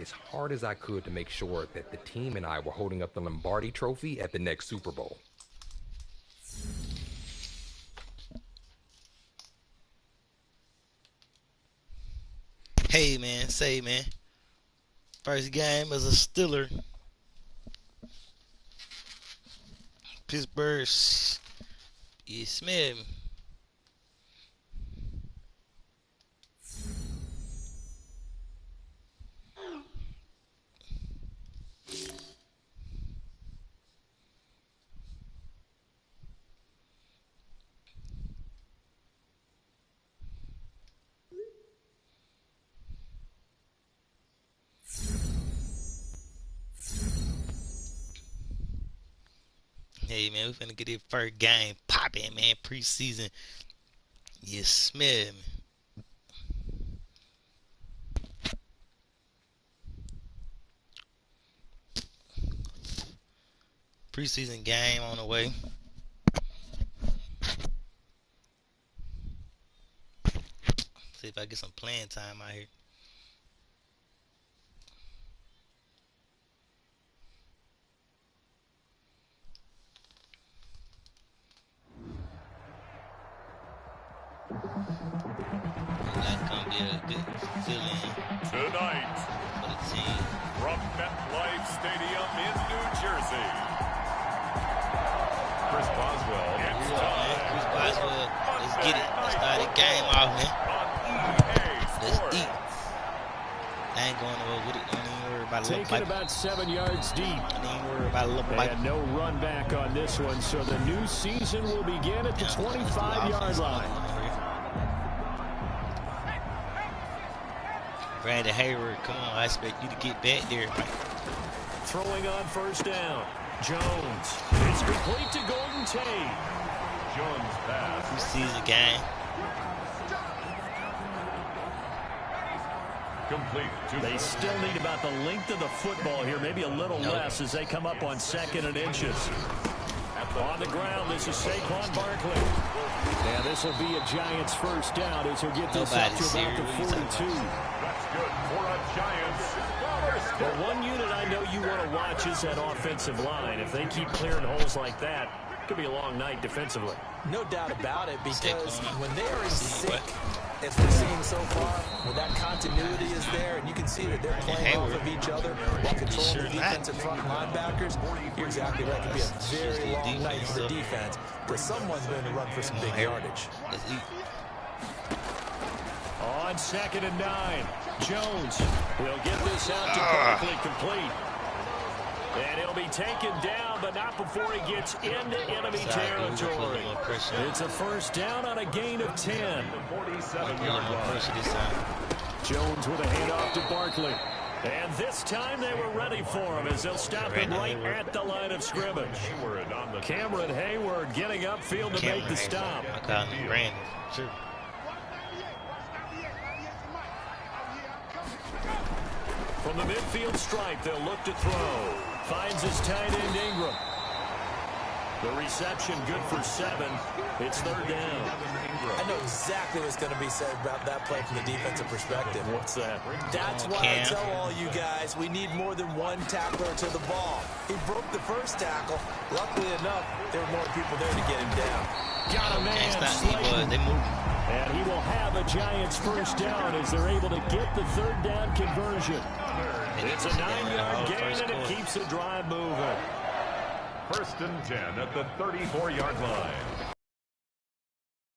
as hard as I could to make sure that the team and I were holding up the Lombardi Trophy at the next Super Bowl. Hey man, say man. First game as a Steeler. Pittsburgh, you smell me. Hey man, we finna get this first game poppin', man. Preseason, you smell me. Preseason game on the way. See if I get some playing time out here. That's gonna be a good fill-in tonight for the team. from MetLife Stadium in New Jersey. Chris Boswell. It's time. Chris Boswell, let's get it. Let's start the game off, man. Let's eat. I ain't going nowhere with it. I ain't even worry about a little Taking about 7 yards deep. I ain't even worry about a little bite. And no run back on this one, so the new season will begin at the 25-yard line. Brandon Hayward, come on, I expect you to get back there. Throwing on first down. Jones. It's complete to Golden Tate. Jones pass. Preseason game. Complete. They still need about the length of the football here, maybe a little less as they come up on 2nd and inches. On the ground, this is Saquon Barkley. Yeah, this will be a Giants first down as he'll get this up to about the 42. That's good for a Giants. Well, one unit I know you want to watch is that offensive line. If they keep clearing holes like that, it could be a long night defensively. No doubt about it, because when they are in sync, as we're seeing so far, when that continuity is there, and you can see that they're playing off of each other while controlling the defensive front linebackers, you're exactly right. It could be a very long night for the defense, because someone's going to run for some big yardage. On 2nd and 9, Jones will get this out to Barkley complete. And he'll be taken down, but not before he gets into enemy territory. It's a first down on a gain of 10. 47-yard line. Jones with a handoff to Barkley. And this time they were ready for him as they'll stop him right at the line of scrimmage. Cameron Hayward getting upfield to make the stop. I call him Brandon. Sure. From the midfield stripe, they'll look to throw. Finds his tight end Ingram. The reception good for 7. It's 3rd down. I know exactly what's going to be said about that play from the defensive perspective. What's that? That's why I tell all you guys, we need more than one tackler to the ball. He broke the first tackle. Luckily enough, there were more people there to get him down. Got a man. They moving. And he will have a Giants first down as they're able to get the 3rd down conversion. It's a 9-yard gain, and it keeps the drive moving. 1st and 10 at the 34-yard line.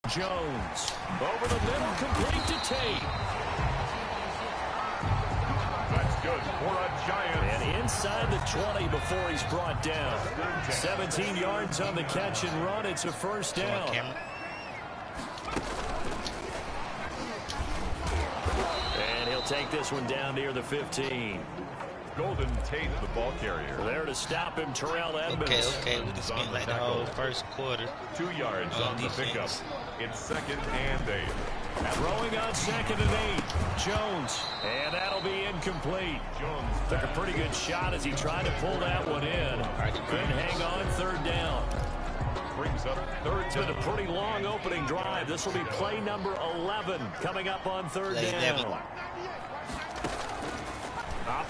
Jones over the middle, complete to Tate. That's good for a Giants. And inside the 20 before he's brought down. 17 yards on the catch and run. It's a first down. And he'll take this one down near the 15. Golden Tate, the ball carrier. There to stop him, Terrell Edmonds. Okay. We just spent like the whole first quarter. 2 yards on the pickup. It's 2nd and 8. Throwing on 2nd and 8. Jones. And that'll be incomplete. Jones took a pretty good shot as he tried to pull that one in. Couldn't hang on, 3rd down. Brings up 3rd. It's been a pretty long opening drive. This will be play number 11 coming up on 3rd down.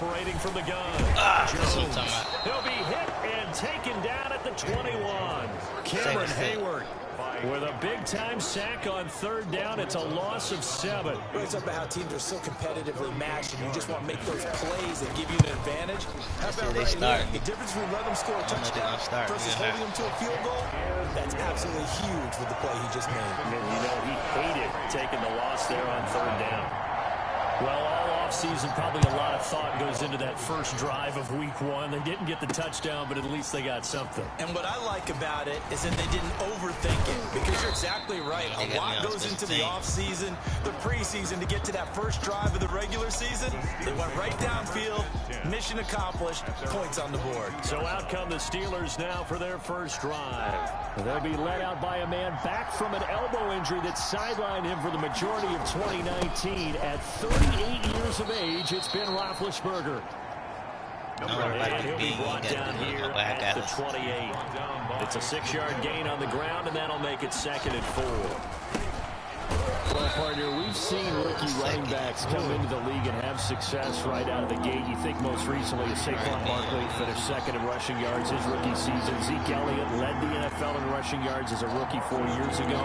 operating from the gun. Jones. He'll be hit and taken down at the 21. Cameron Hayward with a big-time sack on third down. It's a loss of 7. It's about how teams are so competitively matched, and you just want to make those plays that give you an advantage. How about they start. The difference between letting them score a touchdown versus holding them to a field goal, that's absolutely huge with the play he just made. And you know, he hated taking the loss there on third down. Well, all offseason, probably a lot of thought goes into that first drive of week 1. They didn't get the touchdown, but at least they got something. And what I like about it is that they didn't overthink it, because you're exactly right. A lot goes into the offseason, the preseason, to get to that first drive of the regular season. They went right downfield, mission accomplished, points on the board. So out come the Steelers now for their first drive. They'll be led out by a man back from an elbow injury that sidelined him for the majority of 2019 at 38 years of age. It's Ben Roethlisberger. And he'll be brought down here at the 28. It's a 6-yard gain on the ground, and that'll make it 2nd and 4. Well, partner, we've seen rookie running backs come into the league and have success right out of the gate. You think most recently Saquon Barkley finished 2nd in rushing yards his rookie season. Zeke Elliott led the NFL in rushing yards as a rookie 4 years ago.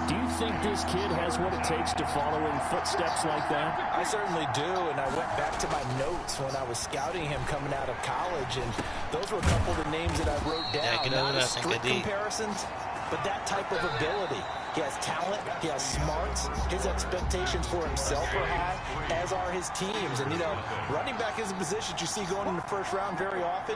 Do you think this kid has what it takes to follow in footsteps like that? I certainly do, and I went back to my notes when I was scouting him coming out of college, and those were a couple of the names that I wrote down. Not as strict comparisons, but that type of ability. He has talent, he has smarts, his expectations for himself are high, as are his teams. And, you know, running back is a position you see going in the first round very often.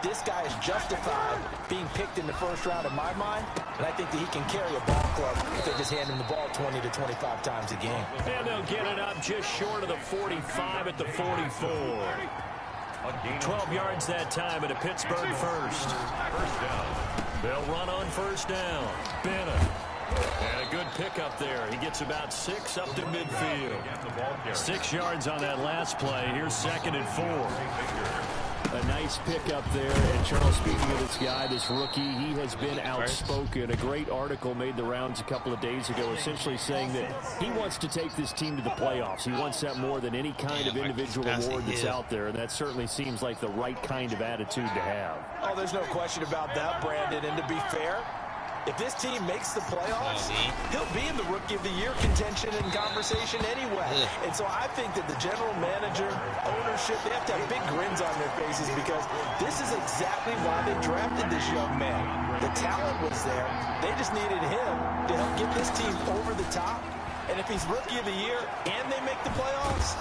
This guy is justified being picked in the first round in my mind, and I think that he can carry a ball club if they just hand him the ball 20 to 25 times a game. And they'll get it up just short of the 45 at the 44. 12 yards that time at a Pittsburgh first. First down. They'll run on first down. Bennett. And a good pickup there. He gets about 6 up to midfield. 6 yards on that last play. Here's 2nd and 4. A nice pickup there. And Charles, speaking of this guy, this rookie, he has been outspoken. A great article made the rounds a couple of days ago, essentially saying that he wants to take this team to the playoffs. He wants that more than any kind of individual award that's out there. And that certainly seems like the right kind of attitude to have. Oh, there's no question about that, Brandon. And to be fair, if this team makes the playoffs, he'll be in the Rookie of the Year contention and conversation anyway. And so I think that the general manager, ownership, they have to have big grins on their faces, because this is exactly why they drafted this young man. The talent was there. They just needed him to help get this team over the top. And if he's Rookie of the Year and they make the playoffs,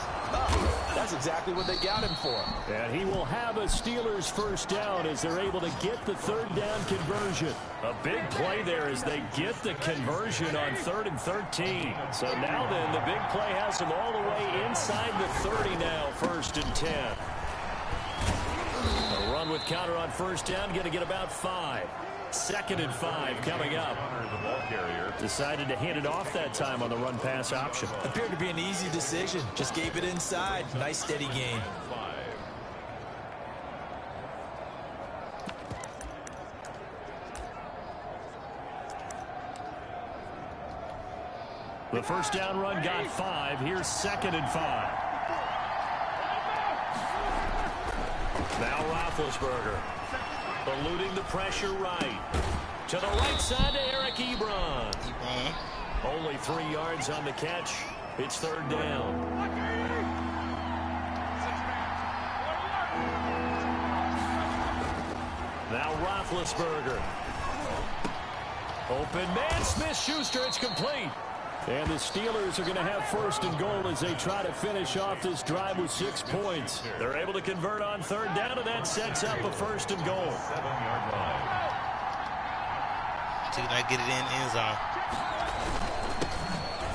that's exactly what they got him for. And he will have a Steelers first down as they're able to get the third down conversion. A big play there as they get the conversion on 3rd and 13. So now then, the big play has them all the way inside the 30 now, 1st and 10. A run with counter on first down, going to get about 5. 2nd and 5 coming up. Decided to hand it off that time on the run-pass option. Appeared to be an easy decision. Just gave it inside. Nice steady gain. The first down run got 5. Here's 2nd and 5. Now Roethlisberger. Eluding the pressure right. To the right side to Eric Ebron. Only 3 yards on the catch. It's 3rd down. Now Roethlisberger. Open man, Smith-Schuster. It's complete. And the Steelers are going to have 1st and goal as they try to finish off this drive with 6 points. They're able to convert on 3rd down, and that sets up a 1st and goal. 7-yard line. See if I get it in end zone.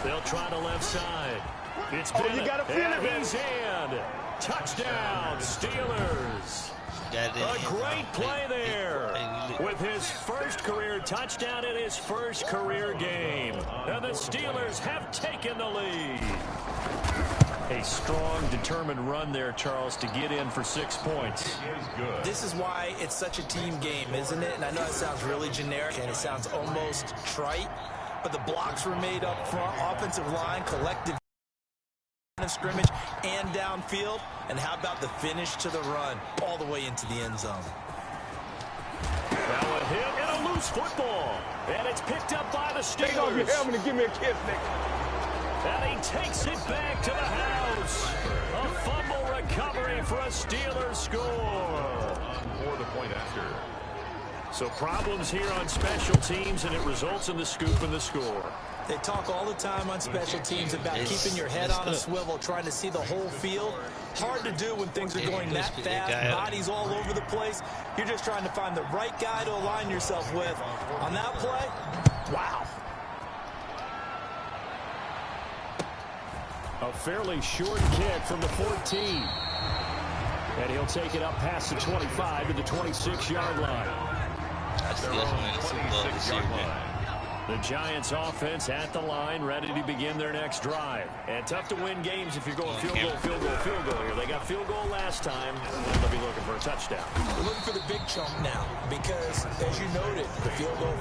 They'll try the left side. It's Bennett. You gotta feel it, He's in. Touchdown, Steelers. A great play there with his first career touchdown in his first career game. And the Steelers have taken the lead. A strong, determined run there, Charles, to get in for 6 points. This is why it's such a team game, isn't it? And I know it sounds really generic and it sounds almost trite, but the blocks were made up front, offensive line, collective of scrimmage and downfield. And how about the finish to the run all the way into the end zone? Now a hit and a loose football. And it's picked up by the Steelers. Take off your helmet and give me a kiss, nigga. And he takes it back to the house. A fumble recovery for a Steelers score. For the point after. So problems here on special teams, and it results in the scoop and the score. They talk all the time on special teams about keeping your head on a swivel, trying to see the whole field. Hard to do when things are going that fast, bodies all over the place. You're just trying to find the right guy to align yourself with. On that play, wow. A fairly short kick from the 14. And he'll take it up past the 25 to the 26-yard line. That's the Super Bowl. The Giants offense at the line, ready to begin their next drive. And tough to win games if you're going field goal, field goal, field goal here. They got field goal last time, and they'll be looking for a touchdown. We're looking for the big chunk now because, as you noted, the field goal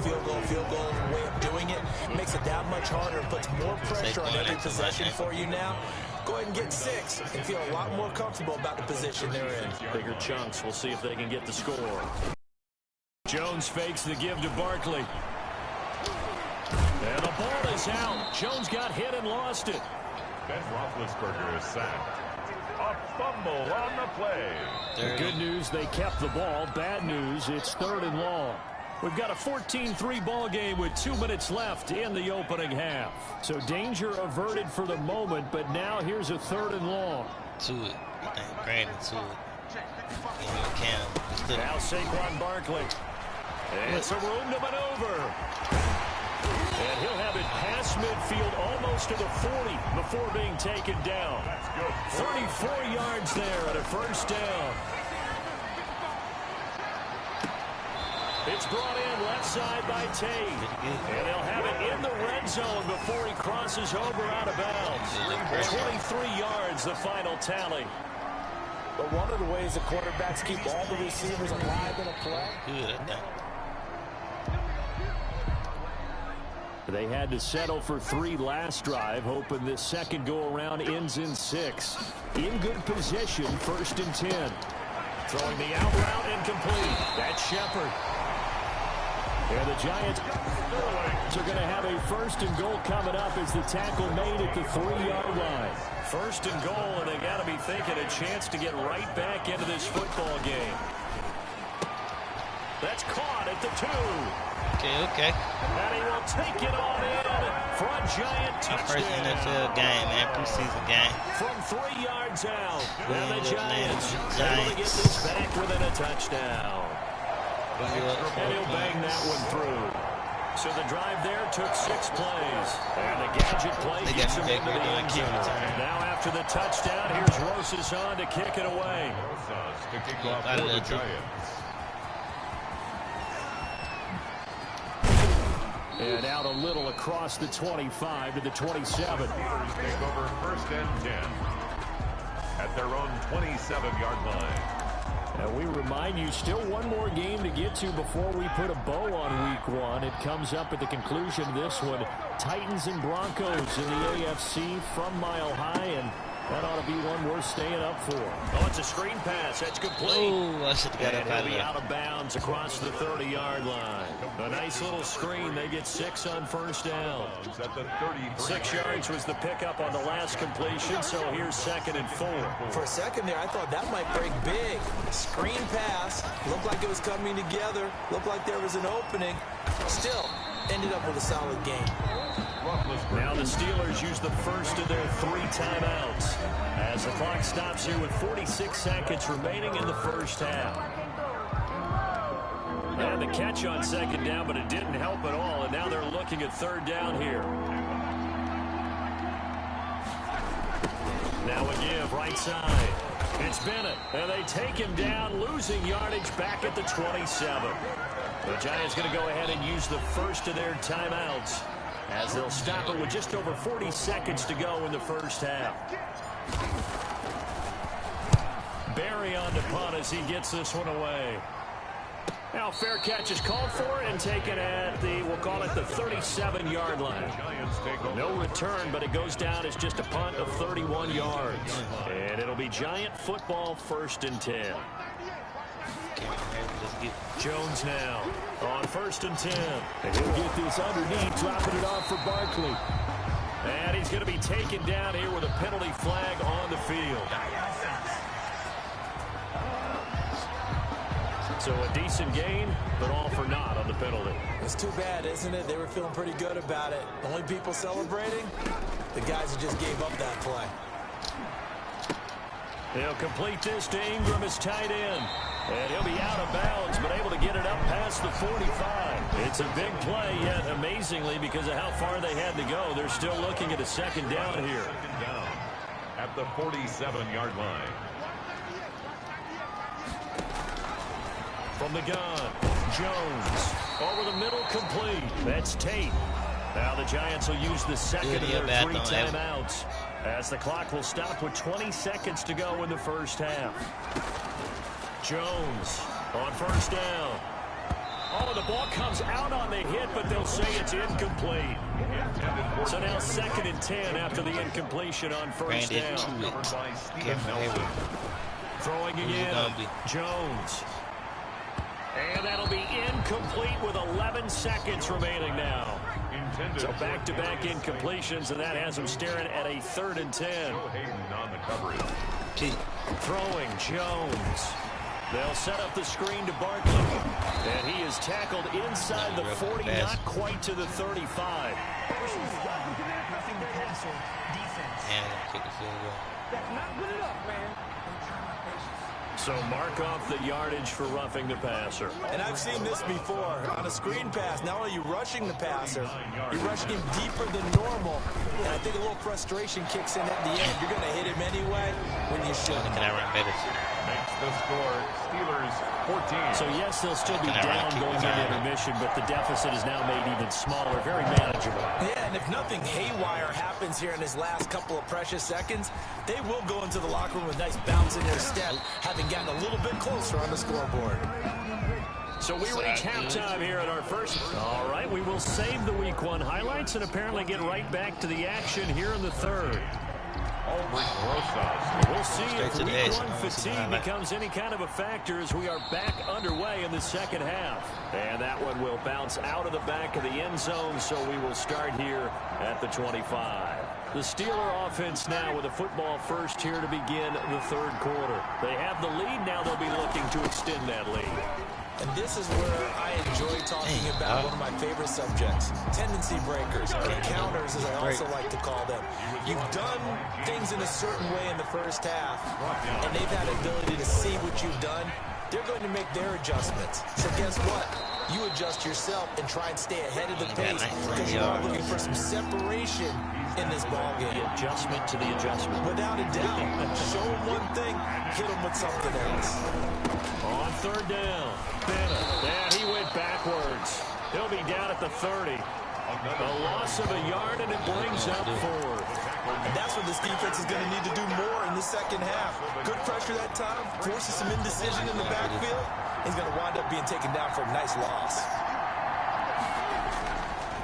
way of doing it makes it that much harder, puts more pressure on every possession for you now. Go ahead and get 6 and feel a lot more comfortable about the position they're in. Bigger chunks. We'll see if they can get the score. Jones fakes the give to Barkley. And the ball is out. Jones got hit and lost it. Ben Roethlisberger is sacked. A fumble on the play. The good news, they kept the ball. Bad news, it's 3rd and long. We've got a 14-3 ball game with 2 minutes left in the opening half. So danger averted for the moment, but now here's a 3rd and long. To it. Granted to it. Now Saquon Barkley. And some room to maneuver. And he'll have it past midfield almost to the 40 before being taken down. 34 yards there at a first down. It's brought in left side by Tate. And they'll have it in the red zone before he crosses over out of bounds. 23 yards, the final tally. But one of the ways the quarterbacks keep all the receivers alive in a play. Good, I think. They had to settle for 3 last drive, hoping this second go-around ends in 6. In good position, 1st and 10. Throwing the out route incomplete. That's Shepard. And the Giants are going to have a 1st and goal coming up as the tackle made at the 3-yard line. 1st and goal, and they got to be thinking a chance to get right back into this football game. That's caught at the 2. Okay. And he will take it on in for a Giant touchdown. First NFL game, man, preseason game. From 3 yards out. And the Giants able to get this back within a touchdown. And he'll bang that one through. So the drive there took 6 plays. And the gadget play gets him into the end zone. Now after the touchdown, here's Rosas on to kick it away. Rosas to kick off for the Giants. And out a little across the 25 to the 27. Steelers take over 1st and 10 at their own 27-yard line. And we remind you, still one more game to get to before we put a bow on Week 1. It comes up at the conclusion of this one. Titans and Broncos in the AFC from Mile High, and that ought to be one worth staying up for. Oh, it's a screen pass. That's complete. Oh, I should have got and up out he'll of be there. out of bounds across the 30-yard line. A nice little screen. They get 6 on 1st down. At the 33. 6 yards was the pickup on the last completion, so here's 2nd and 4. For a second there, I thought that might break big. Screen pass. Looked like it was coming together. Looked like there was an opening. Still, ended up with a solid game. Now the Steelers use the first of their 3 timeouts as the clock stops here with 46 seconds remaining in the first half. And the catch on 2nd down, but it didn't help at all, and now they're looking at 3rd down here. Now a give right side. It's Bennett, and they take him down, losing yardage back at the 27. The Giants going to go ahead and use the first of their timeouts, as they'll stop it with just over 40 seconds to go in the first half. Barry on to punt as he gets this one away. Now fair catch is called for and taken at the, we'll call it the 37-yard line. No return, but it goes down as just a punt of 31 yards. And it'll be Giant football, 1st and 10. Jones now on 1st and 10. And he'll get this underneath, dropping it off for Barkley. And he's going to be taken down here with a penalty flag on the field. So a decent gain, but all for naught on the penalty. It's too bad, isn't it? They were feeling pretty good about it. The only people celebrating, the guys who just gave up that play. He'll complete this to Ingram as tight end. And he'll be out of bounds, but able to get it up past the 45. It's a big play, yet amazingly, because of how far they had to go, they're still looking at a 2nd down here. Down at the 47-yard line. From the gun, Jones over the middle, complete. That's Tate. Now the Giants will use the second of their 3 timeouts as the clock will stop with 20 seconds to go in the 1st half. Jones on 1st down. Oh, the ball comes out on the hit, but they'll say it's incomplete. So now 2nd and 10 after the incompletion on 1st down. Throwing again, Jones. And that'll be incomplete with 11 seconds remaining now. So back-to-back incompletions, and that has him staring at a 3rd and 10. Throwing Jones. They'll set up the screen to Barkley. And he is tackled inside the 40, not quite to the 35. So mark off the yardage for roughing the passer. And I've seen this before. On a screen pass, not only are you rushing the passer, you're rushing him deeper than normal. And I think a little frustration kicks in at the end. You're going to hit him anyway when you shouldn't. Makes the score Steelers 14. So yes, they'll still be down going into intermission, but the deficit is now made even smaller, very manageable. Yeah, and if nothing haywire happens here in his last couple of precious seconds, they will go into the locker room with a nice bounce in their step, having gotten a little bit closer on the scoreboard. So we reach halftime here at our first. All right, we will save the Week 1 highlights and apparently get right back to the action here in the 3rd. We'll see if Week 1 fatigue becomes any kind of a factor as we are back underway in the 2nd half. And that one will bounce out of the back of the end zone, so we will start here at the 25. The Steeler offense now with a football first here to begin the 3rd quarter. They have the lead. Now they'll be looking to extend that lead. And this is where I enjoy talking about one of my favorite subjects, tendency breakers, or counters as I also like to call them. You've done things in a certain way in the 1st half, and they've had the ability to see what you've done. They're going to make their adjustments. So guess what? You adjust yourself and try and stay ahead of the pace because you are looking for some separation in this ball game. The adjustment to the adjustment. Without a doubt. Show them one thing, hit them with something else. On 3rd down, Bennett. Yeah, he went backwards. He'll be down at the 30. A loss of a yard, and it brings up 4th. And that's what this defense is going to need to do more in the 2nd half. Good pressure that time, forces some indecision in the backfield. He's going to wind up being taken down for a nice loss.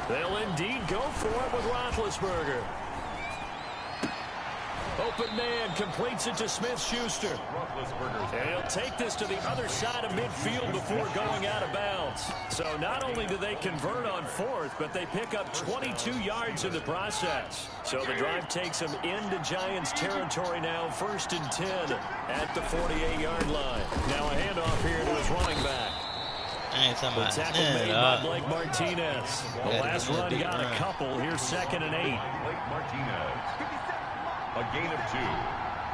They'll indeed go for it with Roethlisberger. Open man completes it to Smith-Schuster. And he'll take this to the other side of midfield before going out of bounds. So not only do they convert on 4th, but they pick up 22 yards in the process. So the drive takes them into Giants territory now, 1st and 10 at the 48-yard line. Now a handoff here to his running back. The tackle made by Blake Martinez. The last run got a couple. Here's 2nd and 8. Blake Martinez. A gain of 2.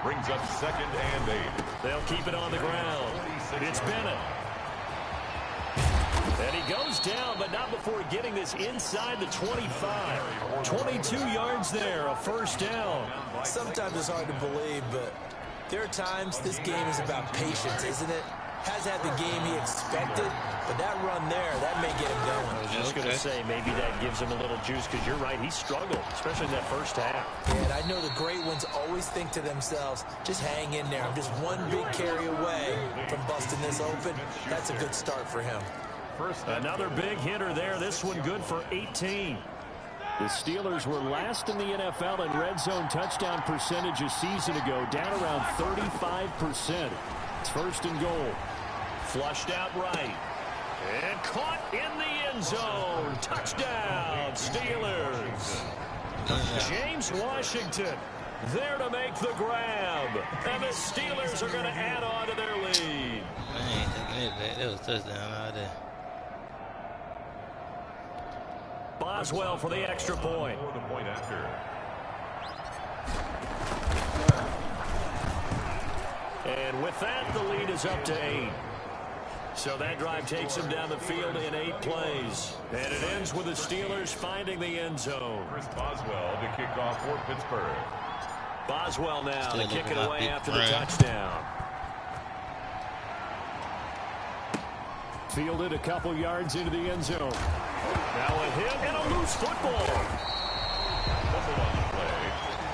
Brings up 2nd and 8. They'll keep it on the ground. It's Bennett. And he goes down, but not before getting this inside the 25. 22 yards there, a 1st down. Sometimes it's hard to believe, but there are times this game is about patience, isn't it? Has had the game he expected, but that run there, that may get him going. I was just going to say, maybe that gives him a little juice, because you're right, he struggled, especially in that 1st half. And I know the great ones always think to themselves, just hang in there. I'm just one big carry away from busting this open, that's a good start for him. Another big hitter there. This one good for 18. The Steelers were last in the NFL in red zone touchdown percentage a season ago, down around 35%. It's first and goal. Flushed out right. And caught in the end zone. Touchdown, Steelers. James Washington there to make the grab. And the Steelers are going to add on to their lead. I ain't taking it back. That was touchdown all day. Boswell for the extra point. For the point after. And with that, the lead is up to 8. So that drive takes him down the field in 8 plays. And it ends with the Steelers finding the end zone. Chris Boswell to kick off for Pittsburgh. Boswell now Still to kick it away after the run. touchdown. Fielded a couple yards into the end zone. Now a hit and a loose football.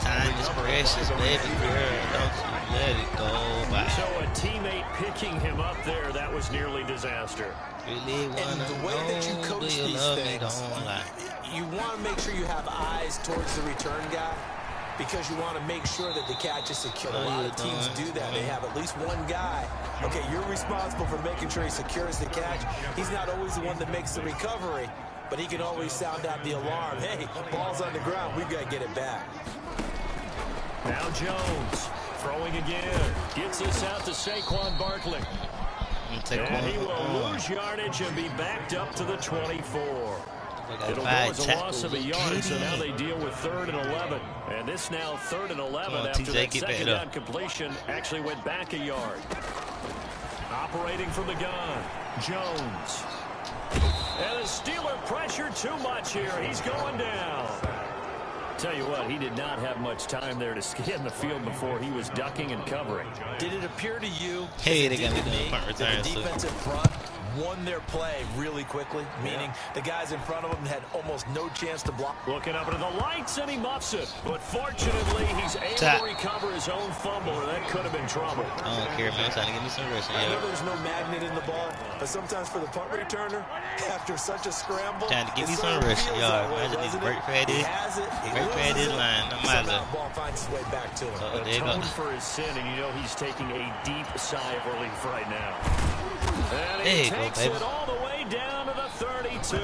Time is precious, baby girl. Don't you let it go by. So a teammate picking him up there, that was nearly disaster. Really And wanna the way that you know, coach do you these love me? things, Don't lie. you want to make sure you have eyes towards the return guy because you want to make sure that the catch is secure. A lot of teams do that. They have at least one guy. Okay, you're responsible for making sure he secures the catch. He's not always the one that makes the recovery, but he can always sound out the alarm. Hey, ball's on the ground. We've got to get it back. Now Jones throwing again. Gets this out to Saquon Barkley. And he will lose yardage and be backed up to the 24. It'll go as a loss of a yard, so now they deal with 3rd and 11. And this now 3rd and 11 after that second down completion actually went back a yard. Operating from the gun, Jones. And the Steeler pressure too much here. He's going down. Tell you what, he did not have much time there to scan the field before he was ducking and covering. Did it appear to you Hey, they got me that doing punt return, the so. defensive front won their play really quickly, meaning the guys in front of them had almost no chance to block? Looking up into the lights, and he muffs it. But fortunately, he's able to recover his own fumble, or that could have been trouble. I don't care, man. I'm trying to give me some rest. I know there's no magnet in the ball, but sometimes for the punt returner, after such a scramble, Trying to give me some rest, y'all. Imagine these break for this. Break for this line. No matter. Ball finds its way back to him. Atone for his sin, and you know he's taking a deep sigh of relief right now. And he takes it all the way down to the 32.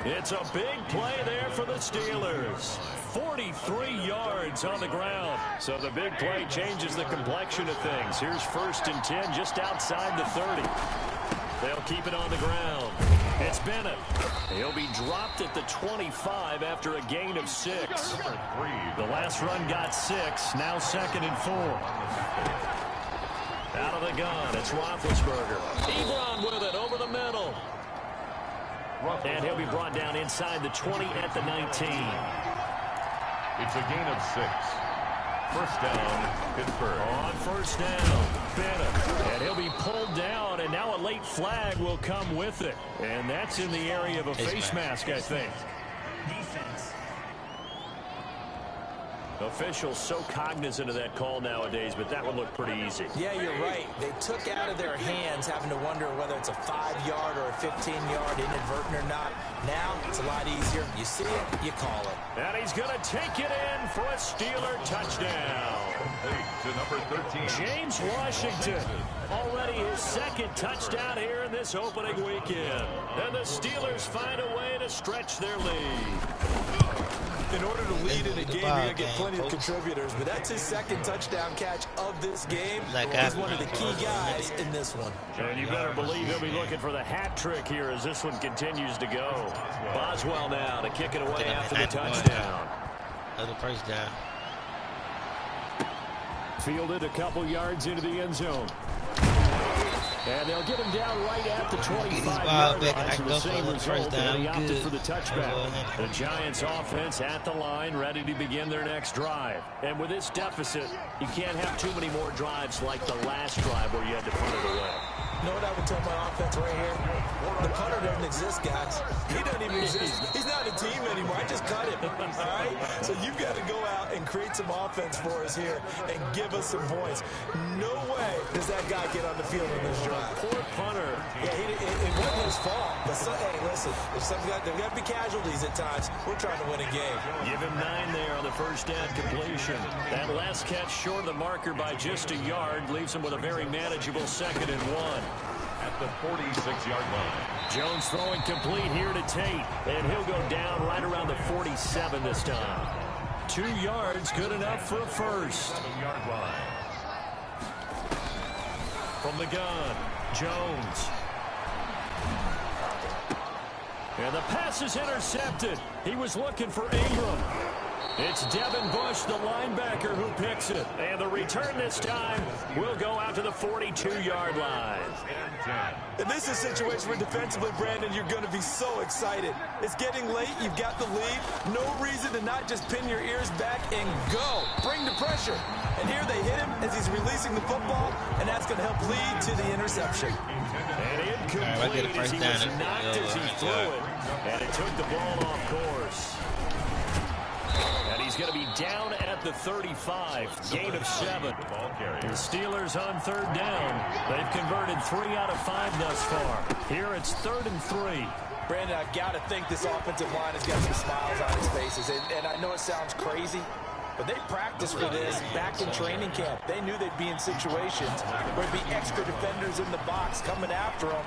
It's a big play there for the Steelers. 43 yards on the ground. So the big play changes the complexion of things. Here's 1st and 10 just outside the 30. They'll keep it on the ground. It's Bennett. He'll be dropped at the 25 after a gain of 6. The last run got 6. Now 2nd and 4. Out of the gun, it's Roethlisberger. Ebron with it over the middle. And he'll be brought down inside the 20 at the 19. It's a gain of 6. First down, Pittsburgh. On first down, Bennett. And he'll be pulled down, and now a late flag will come with it. And that's in the area of a face mask, I think. Defense. Officials so cognizant of that call nowadays, but that would look pretty easy. Yeah, you're right. They took out of their hands having to wonder whether it's a 5-yard or a 15-yard inadvertent or not. Now, it's a lot easier. You see it, you call it. And he's going to take it in for a Steeler touchdown. To number 13. James Washington. Already his 2nd touchdown here in this opening weekend. And the Steelers find a way to stretch their lead. In order to lead in a game, you're going to get plenty of contributors, but that's his 2nd touchdown catch of this game. He's one of the key guys in this one. And you better believe he'll be looking for the hat trick here as this one continues to go. Boswell now to kick it away after the touchdown. Another first down. Fielded a couple yards into the end zone. And they'll get him down right at the 25-yard line. I can go for the first down. He opted for the touchback. The Giants offense at the line, ready to begin their next drive. And with this deficit, you can't have too many more drives like the last drive where you had to punt it away. You know what I would tell my offense right here? The punter doesn't exist, guys. He doesn't even exist. He's not a team anymore. I just cut him. All right? So you've got to go out and create some offense for us here and give us some points. No way does that guy get on the field in this drive. Poor punter. Yeah, it wasn't his fault. But hey, listen, there's got to be casualties at times. We're trying to win a game. Give him 9 there on the first down completion. That last catch short of the marker by just a yard leaves him with a very manageable 2nd and 1. At the 46-yard line. Jones throwing complete here to Tate. And he'll go down right around the 47 this time. 2 yards, good enough for a first. 7-yard line. From the gun, Jones. And the pass is intercepted. He was looking for Ingram. It's Devin Bush, the linebacker, who picks it. And the return this time will go out to the 42-yard line. And this is a situation where defensively, Brandon, you're going to be so excited. It's getting late. You've got the lead. No reason to not just pin your ears back and go. Bring the pressure. And here they hit him as he's releasing the football, and that's going to help lead to the interception. And incomplete as he was knocked as he threw it. And it took the ball off course. And he's going to be down at the 35, gain of 7. The Steelers on 3rd down. They've converted 3 out of 5 thus far. Here it's 3rd and 3. Brandon, I've got to think this offensive line has got some smiles on its faces. And I know it sounds crazy, but they practiced for this back in training camp. They knew they'd be in situations where there'd be extra defenders in the box coming after them,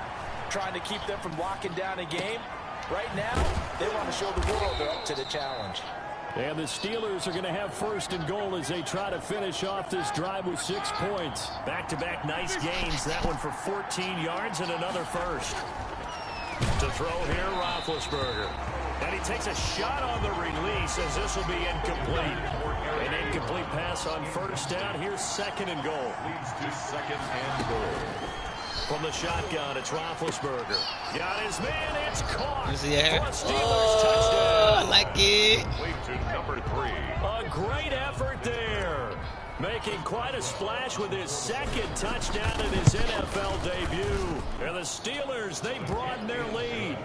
trying to keep them from locking down a game. Right now, they want to show the world they're up to the challenge. And the Steelers are going to have 1st and goal as they try to finish off this drive with 6 points. Back-to-back nice gains. That one for 14 yards and another first. To throw here, Roethlisberger. And he takes a shot on the release as this will be incomplete. An incomplete pass on 1st down. Here's 2nd and goal. Leads to 2nd and goal. From the shotgun, it's Roethlisberger. Got his man, it's caught. See here? Steelers touchdown. I like it. Way to number 3. A great effort there. Making quite a splash with his 2nd touchdown in his NFL debut. And the Steelers, they broaden their lead.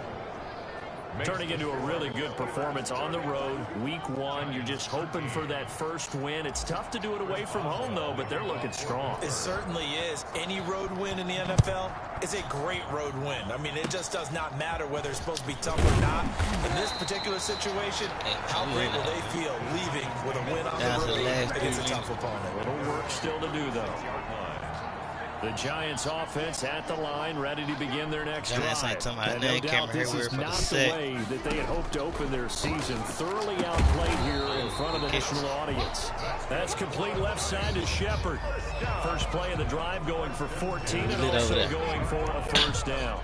Turning into a really good performance on the road. Week 1, you're just hoping for that first win. It's tough to do it away from home, though, but they're looking strong. It certainly is. Any road win in the NFL is a great road win. I mean, it just does not matter whether it's supposed to be tough or not. In this particular situation, how great will they feel leaving with a win on the road against a tough opponent? A little work still to do, though. The Giants offense at the line, ready to begin their next drive. And no doubt this is not the way that they had hoped to open their season. Thoroughly outplayed here in front of the national audience. That's complete left side to Shepard. First play of the drive going for 14 and also going for a 1st down.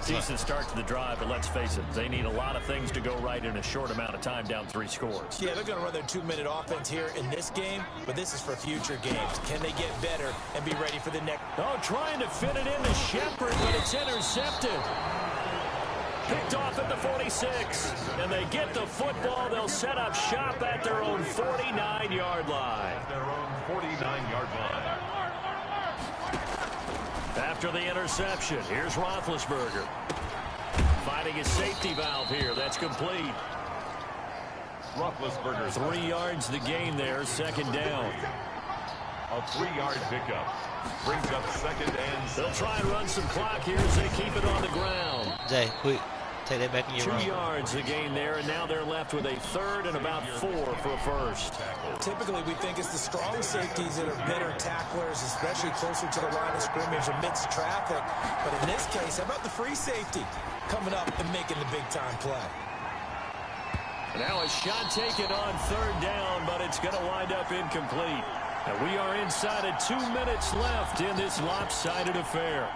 Decent start to the drive, but let's face it, they need a lot of things to go right in a short amount of time, down 3 scores. Yeah, they're going to run their 2-minute offense here in this game, but this is for future games. Can they get better and be ready for the next? Oh, trying to fit it into Shepard, but it's intercepted. Picked off at the 46, and they get the football. They'll set up shop at their own 49-yard line. At their own 49-yard line. After the interception, here's Roethlisberger. Finding his safety valve here. That's complete. Roethlisberger. 3 yards the gain there, 2nd down. A 3-yard pickup. Brings up 2nd and 7. They'll try and run some clock here as they keep it on the ground. Jay, quick. Take that back in your 2 yards a gain there, and now they're left with a 3rd and about 4 for a first. Typically, we think it's the strong safeties that are better tacklers, especially closer to the line of scrimmage amidst traffic. But in this case, how about the free safety coming up and making the big-time play? Now a shot taken on 3rd down, but it's going to wind up incomplete. And we are inside of 2 minutes left in this lopsided affair.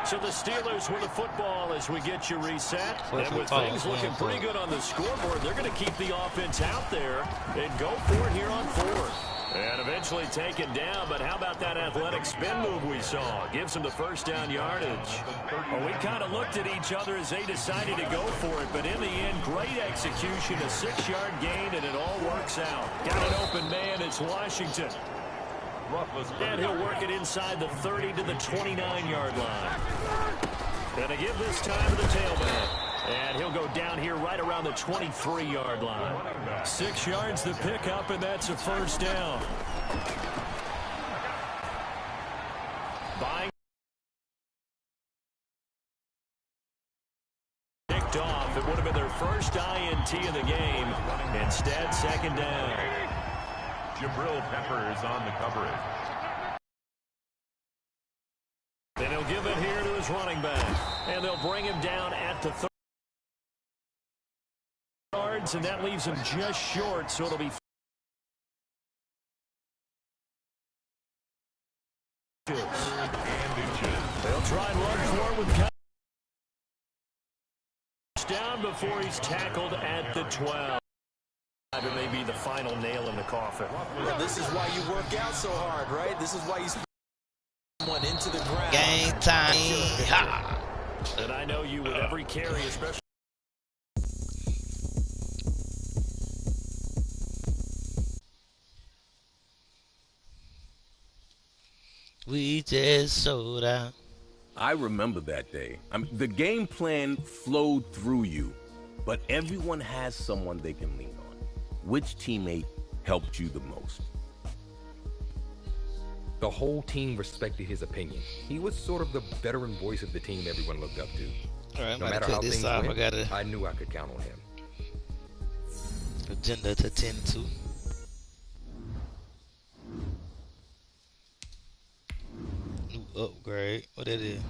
So the Steelers with the football as we get you reset. And with things looking pretty good on the scoreboard, they're going to keep the offense out there and go for it here on 4th. And eventually taken down, but how about that athletic spin move we saw? Gives him the first down yardage. Well, we kind of looked at each other as they decided to go for it, but in the end, great execution, a 6-yard gain, and it all works out. Got an open man, it's Washington. And he'll work it inside the 30 to the 29-yard line. And they give this time to the tailback. And he'll go down here right around the 23-yard line. 6 yards the pickup, and that's a first down. Buying. Picked off. It would have been their first INT of the game. Instead, second down. Jabril Peppers on the coverage. Then he'll give it here to his running back. And they'll bring him down at the 30 yards, and that leaves him just short, so it'll be they'll try and run forward with down before he's tackled at the 12. It may be the final nail in the coffin. Well, this is why you work out so hard, right? This is why you someone into the ground. Game time. Ha. And I know you with every carry, especially. We just sold out. I remember that day. I mean, the game plan flowed through you, but everyone has someone they can lean on. Which teammate helped you the most? The whole team respected his opinion. He was sort of the veteran voice of the team everyone looked up to. All right, No matter how things went, I knew I could count on him. Agenda to 10-2. Upgrade. What that is?